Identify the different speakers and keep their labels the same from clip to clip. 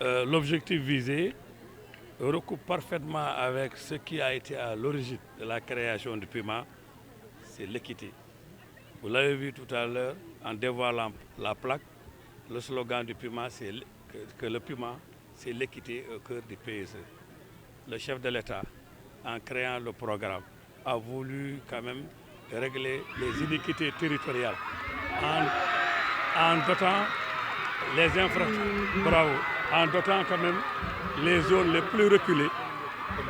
Speaker 1: L'objectif visé recoupe parfaitement avec ce qui a été à l'origine de la création du PUMA, c'est l'équité. Vous l'avez vu tout à l'heure en dévoilant la plaque, le slogan du PUMA, c'est que le PUMA, c'est l'équité au cœur du PSE. Le chef de l'État, en créant le programme, a voulu quand même régler les iniquités territoriales en dotant les infrastructures, bravo, en dotant quand même les zones les plus reculées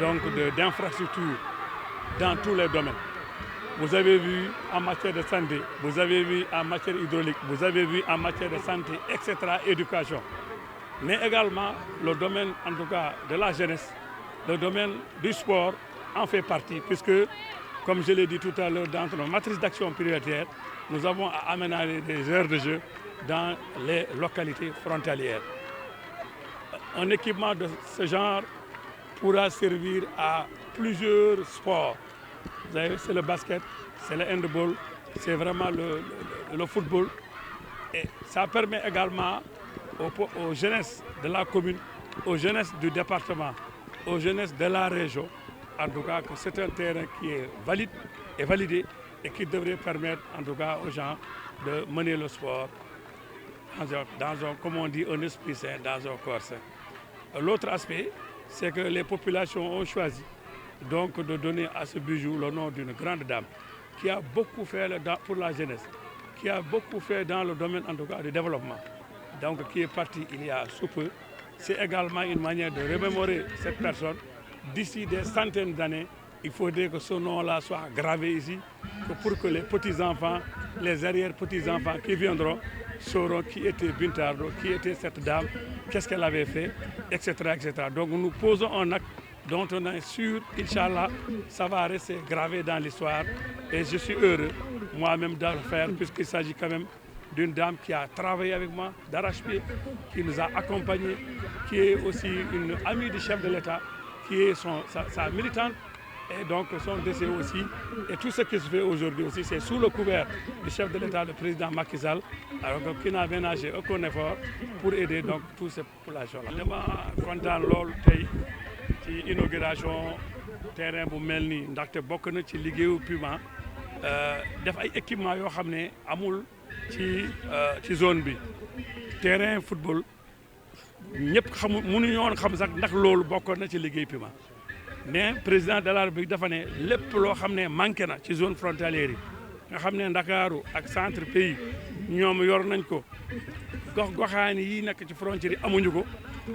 Speaker 1: donc d'infrastructures dans tous les domaines. Vous avez vu en matière de santé, vous avez vu en matière hydraulique, vous avez vu en matière de santé, etc., éducation. Mais également le domaine, en tout cas, de la jeunesse, le domaine du sport en fait partie, puisque, comme je l'ai dit tout à l'heure, dans notre matrice d'action prioritaire, nous avons à aménager des aires de jeu dans les localités frontalières. Un équipement de ce genre pourra servir à plusieurs sports. Vous savez, c'est le basket, c'est le handball, c'est vraiment le football. Et ça permet également aux jeunesses de la commune, aux jeunesses du département, aux jeunesses de la région, en tout cas que c'est un terrain qui est valide et validé et qui devrait permettre en tout cas aux gens de mener le sport dans un, comme on dit, un esprit sain, dans un corps sain. L'autre aspect, c'est que les populations ont choisi donc de donner à ce bijou le nom d'une grande dame qui a beaucoup fait pour la jeunesse, qui a beaucoup fait dans le domaine en tout cas du développement, donc qui est partie il y a sous peu. C'est également une manière de remémorer cette personne. D'ici des centaines d'années, il faudrait que ce nom-là soit gravé ici, pour que les petits-enfants, les arrière-petits-enfants qui viendront sauront qui était Bintardo, qui était cette dame, qu'est-ce qu'elle avait fait, etc., etc. Donc nous posons un acte dont on est sûr, Inch'Allah, ça va rester gravé dans l'histoire. Et je suis heureux, moi-même, de le faire, puisqu'il s'agit quand même d'une dame qui a travaillé avec moi d'arrache-pied, qui nous a accompagnés, qui est aussi une amie du chef de l'État, qui est sa militante, et donc son décès aussi. Et tout ce qui se fait aujourd'hui aussi, c'est sous le couvert du chef de l'État, le président Macky Sall, alors qui n'a ménagé aucun effort pour aider donc toutes ces populations-là. Dama kontaan lool tey ci inauguration terrain bu mel nii ndaxte bokk na ci liggéeyu PUMA def ay équipement yoo xam ne amul ci zone bi. Terrain football ñëpp mënuñu woon xam sax ndax loolu bokkoon na ci liggéey PUMA. Mais président de la République dafa ne lépp loo xam ne manqué na ci zone frontalière yi nga xam ne Ndakaaru ak centre pays ñoom yor nañ ko gox-goxaani yi nekk ci frontière yi amuñu ko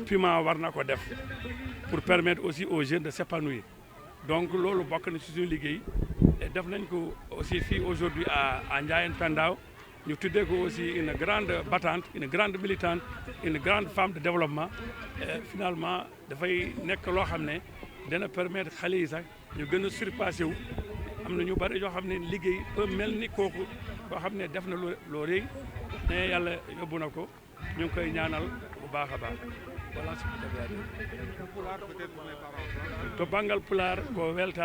Speaker 1: PUMA war na ko def pour permettre aussi aux jeunes de s'épanouir. Donc loolu bokk na ci suñu liggéey et def nañ ko aussi fii aujourd'hui à Ndiayène Pendaaw ñu tuddee ko aussi une grande battante, une grande militante, une grande femme de développement. Et finalement dafay nekk loo xam ne dana permettre xale yi sax ñu gën a surpassé wu. Am na ñu bari yoo xam ne liggéey ba mel ni kooku koo xam ne def na loo rëy ne yàlla yóbbu na ko ñu ngi koy ñaanal bu baax a baax. Voilà ce que je veux dire. To bangal Pulaar ko welta